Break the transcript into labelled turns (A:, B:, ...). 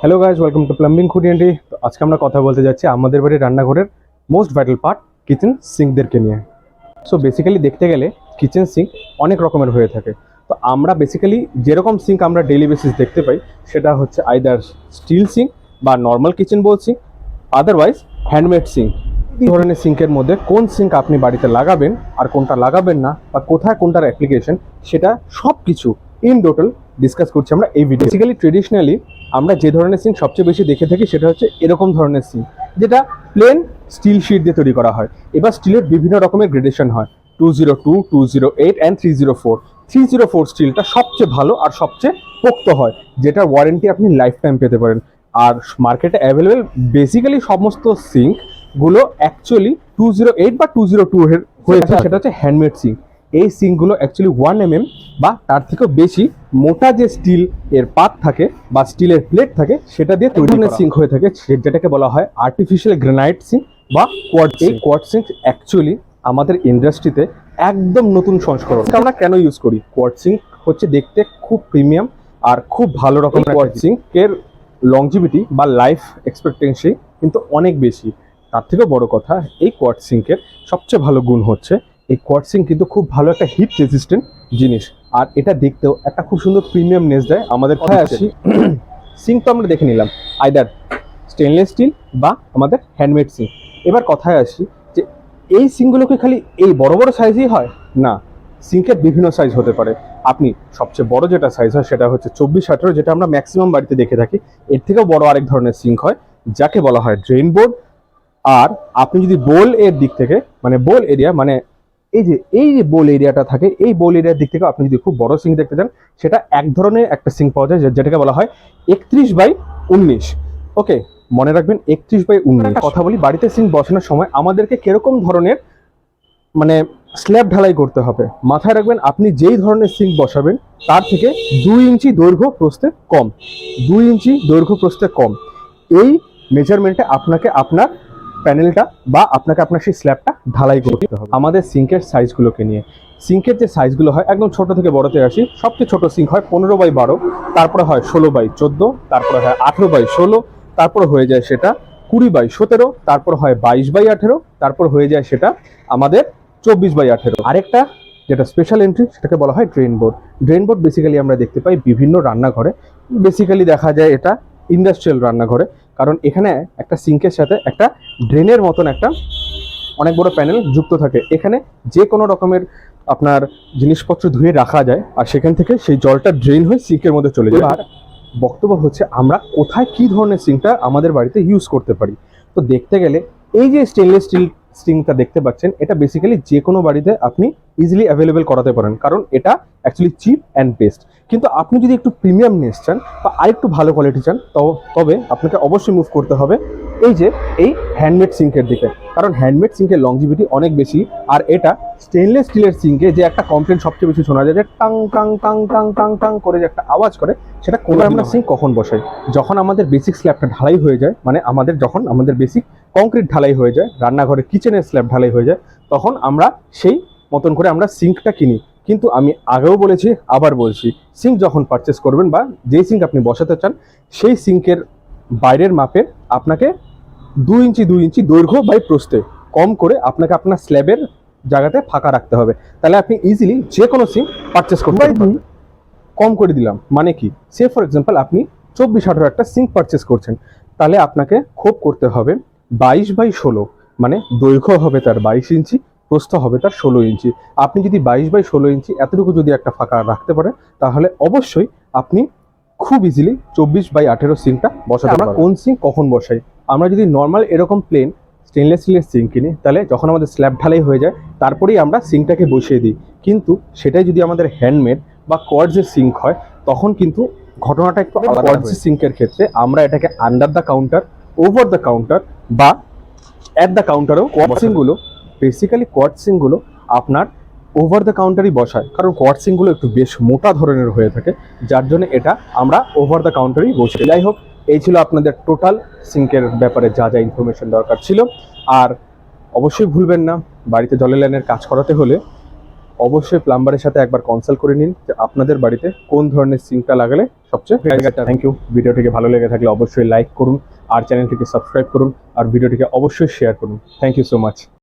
A: Hello guys, welcome to plumbing খুঁটিনাটি। তো আজকে আমরা কথা বলতে যাচ্ছি আমাদের বাড়ির রান্নাঘরের মোস্ট ভাইটাল পার্ট কিচেন সিঙ্কদেরকে নিয়ে। সো বেসিক্যালি দেখতে গেলে কিচেন সিঙ্ক অনেক রকমের হয়ে থাকে। তো আমরা বেসিক্যালি যেরকম সিঙ্ক আমরা ডেইলি বেসিস দেখতে পাই সেটা হচ্ছে আইদার স্টিল সিঙ্ক বা নর্মাল কিচেন বোল সিঙ্ক, আদারওয়াইজ হ্যান্ডমেড সিঙ্ক। এই ধরনের সিঙ্কের মধ্যে কোন সিঙ্ক আপনি বাড়িতে লাগাবেন আর কোনটা লাগাবেন না, বা কোথায় কোনটার অ্যাপ্লিকেশন, সেটা সব কিছু ইন টোটাল ডিসকাস করছি আমরা এই ভিডিও। বেসিক্যালি ট্রেডিশনালি আমরা যে ধরনের সিঙ্ক সবচেয়ে বেশি দেখে থাকি সেটা হচ্ছে এরকম ধরনের সিঙ্ক, যেটা প্লেন স্টিল শিট দিয়ে তৈরি করা হয়। এবার স্টিলের বিভিন্ন রকমের গ্রেডেশন হয়, 202, 208 অ্যান্ড 304। 304 স্টিলটা সবচেয়ে ভালো আর সবচেয়ে পোক্ত হয়, যেটার ওয়ারেন্টি আপনি লাইফ টাইম পেতে পারেন। আর মার্কেটে অ্যাভেলেবেল বেসিক্যালি সমস্ত সিঙ্কগুলো অ্যাকচুয়ালি 208 বা 202 এর হয়েছে, সেটা হচ্ছে হ্যান্ডমেড সিঙ্ক। এই সিঙ্কগুলো অ্যাকচুয়ালি 1 mm বা তার থেকেও বেশি মোটা যে স্টিল এর পাত থাকে বা স্টিলের প্লেট থাকে সেটা দিয়ে তৈরি সিঙ্ক হয়ে থাকে, যেটাকে বলা হয় আর্টিফিশিয়াল গ্রানাইট সিঙ্ক বা কোয়ার্টজ। এই কোয়ার্টজ সিঙ্ক অ্যাকচুয়ালি আমাদের ইন্ডাস্ট্রিতে একদম নতুন সংস্করণ। আমরা কেন ইউজ করি? কোয়ার্টজ সিঙ্ক হচ্ছে দেখতে খুব প্রিমিয়াম আর খুব ভালো রকমের। কোয়ার্টজ সিঙ্কের লংজিভিটি বা লাইফ এক্সপেক্টেন্সি কিন্তু অনেক বেশি। তার থেকেও বড় কথা, এই কোয়ার্টজ সিঙ্কের সবচেয়ে ভালো গুণ হচ্ছে এই কোয়ার্টজ সিঙ্ক কিন্তু খুব ভালো একটা হিট রেজিস্ট্যান্ট জিনিস, আর এটা দেখতেও একটা খুব সুন্দর প্রিমিয়ামনেস দেয় আমাদের। কথায় আসি, সিঙ্ক তো আমরা দেখে নিলাম আইদার স্টেনলেস স্টিল বা আমাদের হ্যান্ডমেড সিঙ্ক। এবার কথায় আসি যে এই সিঙ্কগুলোকে খালি এই বড় বড় সাইজই হয় না, সিঙ্কের বিভিন্ন সাইজ হতে পারে। আপনি সবচেয়ে বড় যেটা সাইজ হয় সেটা হচ্ছে 24-18, যেটা আমরা ম্যাক্সিমাম বাড়িতে দেখে থাকি। এর থেকেও বড় আরেক ধরনের সিঙ্ক হয় যাকে বলা হয় ড্রেন বোর্ড। আর আপনি যদি বোল এর দিক থেকে, মানে বোল এরিয়া, মানে এই যে বোল এরিয়াটা থাকে, এই বোল এরিয়ার দিক থেকে আপনি যদি খুব বড় সিঙ্ক দেখতে চান, সেটা এক ধরনের একটা সিঙ্ক পাওয়া যায় যেটাকে বলা হয় 31/19। ওকে, মনে রাখবেন 31/19। কথা বলি, বাড়িতে সিঙ্ক বসানোর সময় আমাদেরকে কিরকম ধরনের মানে স্ল্যাব ঢালাই করতে হবে। মাথায় রাখবেন, আপনি যেই ধরনের সিঙ্ক বসাবেন তার থেকে 2 ইঞ্চি দৈর্ঘ্য প্রস্থে কম, 2 ইঞ্চি দৈর্ঘ্য প্রস্থে কম, এই মেজারমেন্টে আপনাকে আপনার প্যানেলটা বা আপনাকে আপনার সেই স্ল্যাবটা ঢালাই করতে হবে। আমাদের সিঙ্কের সাইজগুলোকে নিয়ে, সিঙ্কের যে সাইজগুলো হয় একদম ছোট থেকে বড়তে আসি। সবচেয়ে ছোট সিঙ্ক হয় 15/12, তারপরে হয় 16/14, তারপরে হয় 18/16, তারপর হয়ে যায় সেটা 20/17, তারপর হয় 22/18, তারপর হয়ে যায় সেটা আমাদের 24/18। আরেকটা যেটা স্পেশাল এন্ট্রি সেটাকে বলা হয় drain board. Drain board basically আমরা দেখতে পাই বিভিন্ন রান্নাঘরে, বেসিক্যালি দেখা যায় এটা ইন্ডাস্ট্রিয়াল রান্নাঘরে, কারণ এখানে একটা সিঙ্কের সাথে একটা ড্রেনের মতন একটা অনেক বড় প্যানেল যুক্ত থাকে। এখানে যে কোনো রকমের আপনার জিনিসপত্র ধুয়ে রাখা যায় আর সেখান থেকে সেই জলটা ড্রেন হয়ে সিঙ্কের মধ্যে চলে যায়। আর বক্তব্য হচ্ছে আমরা কোথায় কি ধরনের সিঙ্কটা আমাদের বাড়িতে ইউজ করতে পারি। তো দেখতে গেলে এই যে স্টেনলেস স্টিল সিঙ্কটা দেখতে পাচ্ছেন, এটা বেসিক্যালি যে কোনো বাড়িতে আপনি ইজিলি অ্যাভেলেবেল করাতে পারেন, কারণ এটা অ্যাকচুয়ালি চিপ অ্যান্ড বেস্ট। কিন্তু আপনি যদি একটু প্রিমিয়ামনেস চান বা আরেকটু ভালো কোয়ালিটি চান, তবে আপনাকে অবশ্যই মুভ করতে হবে এই হ্যান্ডমেড সিঙ্কের দিকে, কারণ হ্যান্ডমেড সিঙ্কের লংজিভিটি অনেক বেশি। আর এটা স্টেনলেস স্টিলের সিঙ্কে যে একটা কমপ্লেন সবচেয়ে বেশি শোনা যায়, যে tongue tongue tongue tongue tongue tongue করে যে একটা আওয়াজ করে, সেটা কোনো আমরা সিঙ্ক কখন বসাই? যখন আমাদের বেসিক স্ল্যাবটা ঢালাই হয়ে যায়, মানে যখন আমাদের বেসিক কংক্রিট ঢালাই হয়ে যায়, রান্নাঘরের কিচেনের স্ল্যাব ঢালাই হয়ে যায়, তখন আমরা সেই মতন করে আমরা সিঙ্কটা কিনি। কিন্তু আমি আগেও বলেছি, আবার বলছি, সিঙ্ক যখন পারচেস করবেন বা যেই সিঙ্ক আপনি বসাতে চান, সেই সিঙ্কের বাইরের মাপে আপনাকে 2 ইঞ্চি দৈর্ঘ্য বাই প্রস্থে কম করে আপনাকে আপনার স্ল্যাবের জায়গাতে ফাঁকা রাখতে হবে। তাহলে আপনি ইজিলি যে কোনো সিঙ্ক পারচেস করতে পারবেন। কম করে দিলাম মানে কি, সে ফর এক্সাম্পল আপনি 24-18 একটা সিঙ্ক পারচেস করছেন, তাহলে আপনাকে খোপ করতে হবে 22/16, মানে দৈর্ঘ্য হবে তার 22 ইঞ্চি, প্রস্থ হবে তার 16 ইঞ্চি। আপনি যদি 22/16 ইঞ্চি এতটুকু যদি একটা ফাঁকা রাখতে পারেন, তাহলে অবশ্যই আপনি খুব ইজিলি 24/18 সিঙ্কটা বসাতে পারবেন। আমরা কোন সিঙ্ক কখন বসাই? আমরা যদি নর্মাল এরকম প্লেন স্টেনলেস স্টিলের সিঙ্ক কিনি, তাহলে যখন আমাদের স্ল্যাব ঢালাই হয়ে যায় তারপরেই আমরা সিঙ্কটাকে বসিয়ে দিই। কিন্তু সেটাই যদি আমাদের হ্যান্ডমেড বা কোয়ার্টজের সিঙ্ক হয়, তখন কিন্তু ঘটনাটা একটু আলাদা। কোয়ার্টজ সিঙ্কের ক্ষেত্রে আমরা এটাকে under the counter, over the counter বা অ্যাট দ্য কাউন্টারও বেসিক্যালি কোয়ার্টজ সিঙ্কগুলো আপনার ওভার দ্য কাউন্টারই বসায়, কারণ কোয়ার্টজ সিঙ্কগুলো একটু বেশ মোটা ধরনের হয়ে থাকে, যার জন্য এটা আমরা ওভার দ্য কাউন্টারই বসে। যাই হোক, এই ছিল আপনাদের টোটাল সিঙ্কের ব্যাপারে যা যা ইনফরমেশন দরকার ছিল। আর অবশ্যই ভুলবেন না, বাড়িতে জলের লাইনের কাজ করাতে হলে অবশ্যই প্লাম্বারের সাথে একবার কনসাল্ট করে নিন যে আপনাদের বাড়িতে কোন ধরনের সিঙ্কটা লাগালে সবচেয়ে থ্যাংক ইউ। ভিডিওটিকে ভালো লেগে থাকলে অবশ্যই লাইক করুন, আর চ্যানেলটিকে সাবস্ক্রাইব করুন, আর ভিডিওটিকে অবশ্যই শেয়ার করুন। Thank you so much.